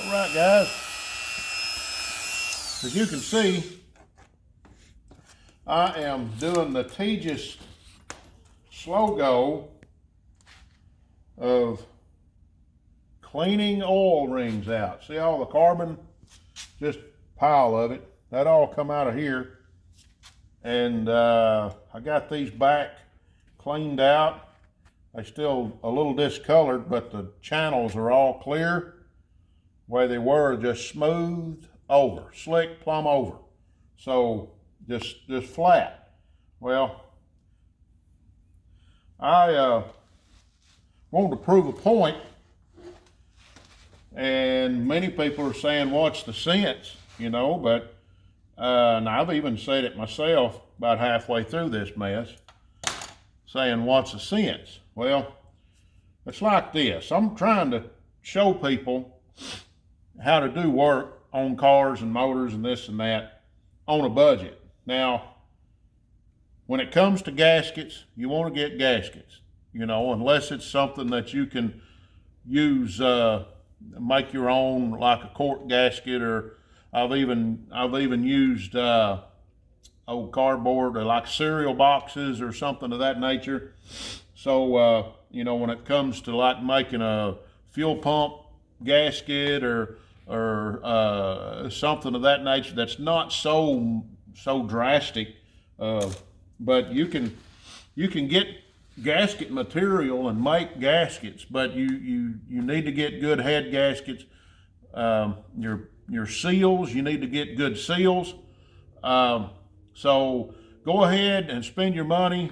All right, guys, as you can see, I am doing the tedious slow go of cleaning oil rings out. See all the carbon, just pile of it. That all come out of here. And I got these back cleaned out. They're still a little discolored, but the channels are all clear. Where they were just smoothed over, slick plumb over. So just flat. Well, I wanted to prove a point, and many people are saying, what's the sense, you know, but and I've even said it myself about halfway through this mess, saying, what's the sense? Well, it's like this. I'm trying to show people how to do work on cars and motors and this and that on a budget. Now, when it comes to gaskets, you want to get gaskets, you know, unless it's something that you can use, make your own, like a cork gasket, or I've even used old cardboard, or like cereal boxes or something of that nature. So, you know, when it comes to like making a fuel pump gasket or something of that nature that's not so drastic, but you can get gasket material and make gaskets, but you need to get good head gaskets. Your seals, you need to get good seals. So go ahead and spend your money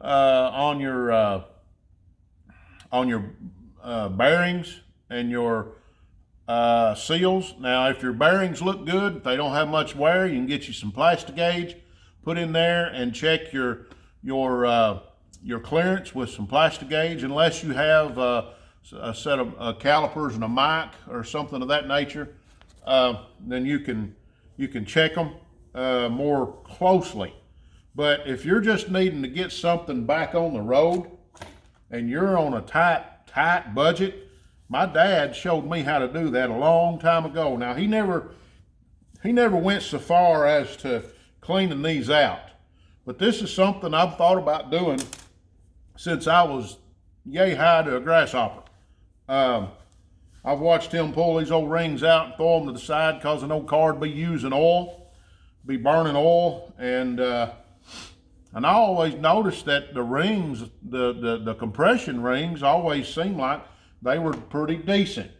on your bearings and your seals. Now, if your bearings look good, if they don't have much wear, you can get you some plastic gauge, put in there and check your clearance with some plastic gauge. Unless you have a set of calipers and a mic or something of that nature, then you can check them more closely. But if you're just needing to get something back on the road and you're on a tight budget, my dad showed me how to do that a long time ago. Now, he never went so far as to cleaning these out, but this is something I've thought about doing since I was yay high to a grasshopper. I've watched him pull these old rings out and throw them to the side because an old car would be using oil, be burning oil, and I always noticed that the rings, the compression rings, always seemed like they were pretty decent.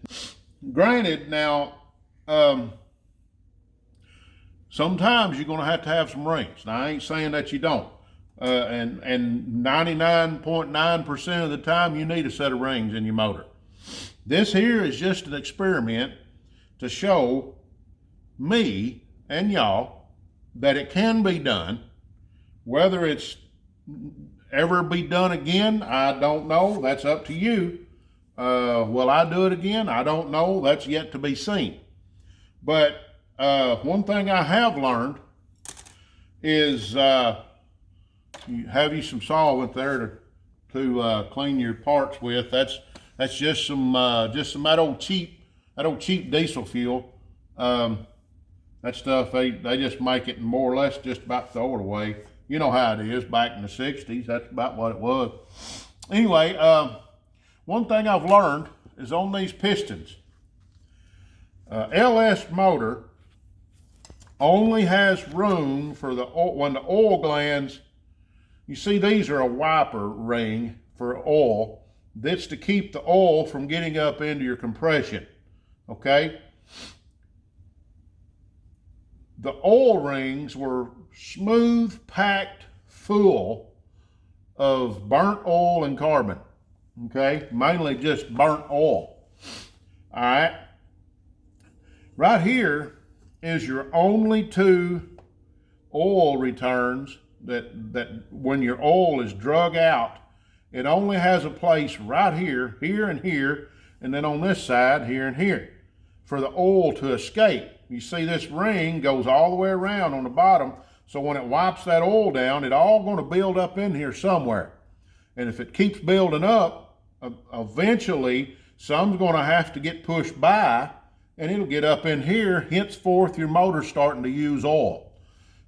Granted, now, sometimes you're gonna have to have some rings. Now, I ain't saying that you don't. And 99.9% of the time, you need a set of rings in your motor. This here is just an experiment to show me and y'all that it can be done. Whether it's ever be done again, I don't know. That's up to you. Will I do it again? I don't know. That's yet to be seen. But one thing I have learned is you have you some solvent there to clean your parts with. That's just some that old cheap diesel fuel. That stuff they just make it and more or less just about throw it away. You know how it is back in the 60s. That's about what it was. Anyway, one thing I've learned is on these pistons, LS motor only has room for when the oil glands, you see these are a wiper ring for oil. That's to keep the oil from getting up into your compression, okay? The oil rings were smooth, packed full of burnt oil and carbon, okay? Mainly just burnt oil, all right? Right here is your only two oil returns that when your oil is drug out, it only has a place right here, here and here, and then on this side, here and here, for the oil to escape. You see this ring goes all the way around on the bottom, so when it wipes that oil down, it's all going to build up in here somewhere. And if it keeps building up, eventually some's going to have to get pushed by, and it'll get up in here. Henceforth, your motor's starting to use oil.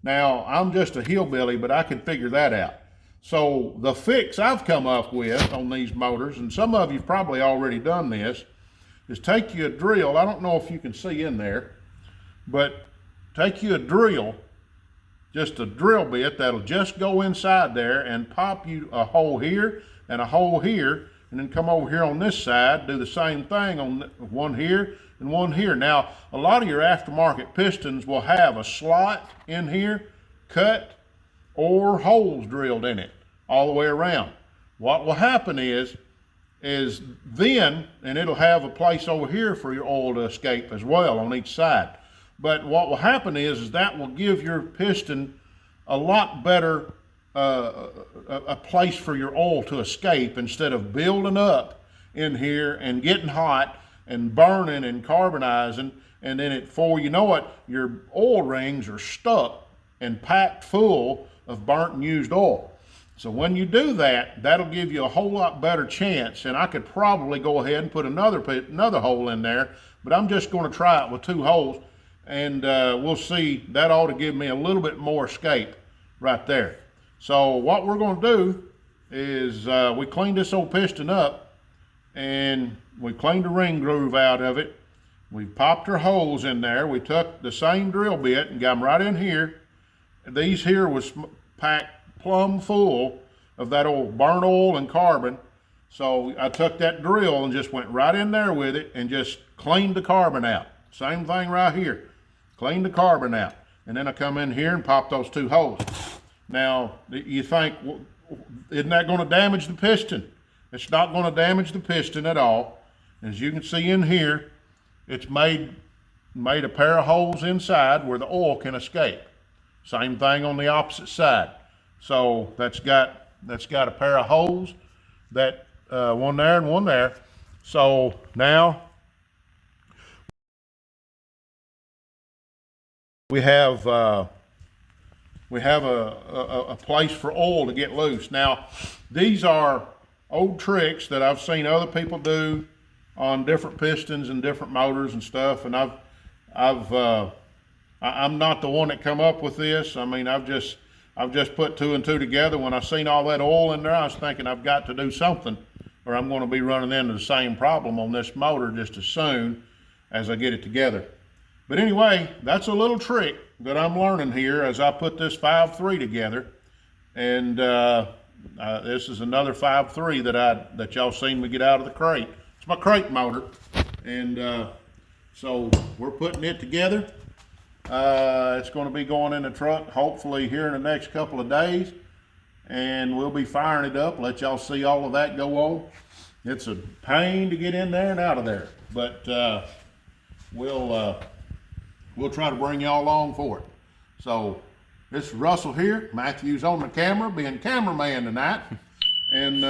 Now, I'm just a hillbilly, but I can figure that out. So the fix I've come up with on these motors, and some of you've probably already done this, is take you a drill. I don't know if you can see in there, but take you a drill, just a drill bit that'll just go inside there and pop you a hole here and a hole here, and then come over here on this side, do the same thing on one here and one here. Now, a lot of your aftermarket pistons will have a slot in here cut or holes drilled in it all the way around. What will happen is then, and it'll have a place over here for your oil to escape as well on each side. But what will happen is that will give your piston a lot better a place for your oil to escape, instead of building up in here and getting hot and burning and carbonizing, and then before you know it, your oil rings are stuck and packed full of burnt and used oil. So when you do that, that'll give you a whole lot better chance, and I could probably go ahead and put another hole in there, but I'm just going to try it with 2 holes, and we'll see. That ought to give me a little bit more escape right there. So what we're going to do is we cleaned this old piston up, and we cleaned the ring groove out of it. We popped our holes in there. We took the same drill bit and got them right in here. These here was packed plumb full of that old burnt oil and carbon. So I took that drill and just went right in there with it and just cleaned the carbon out. Same thing right here. Cleaned the carbon out. And then I come in here and pop those 2 holes. Now, you think, well, isn't that going to damage the piston? It's not going to damage the piston at all. As you can see in here, it's made a pair of holes inside where the oil can escape. Same thing on the opposite side. So that's got a pair of holes, that one there and one there. So now we have a place for oil to get loose. Now, these are old tricks that I've seen other people do on different pistons and different motors and stuff, and I'm not the one that come up with this. I mean, I've just put 2 and 2 together. When I seen all that oil in there, I was thinking I've got to do something, or I'm going to be running into the same problem on this motor just as soon as I get it together. But anyway, that's a little trick that I'm learning here as I put this 5.3 together. And this is another 5.3 that y'all seen me get out of the crate. It's my crate motor. And so we're putting it together. It's going to be going in the truck hopefully here in the next couple of days. And we'll be firing it up, let y'all see all of that go on. It's a pain to get in there and out of there. But we'll try to bring y'all along for it. So this is Russell here. Matthew's on the camera, being cameraman tonight. And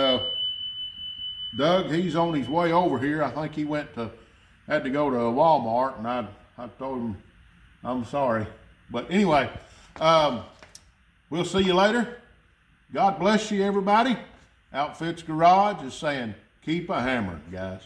Doug, he's on his way over here. I think he had to go to Walmart, and I told him I'm sorry. But anyway, we'll see you later. God bless you, everybody. Outfits Garage is saying, keep a hammering, guys.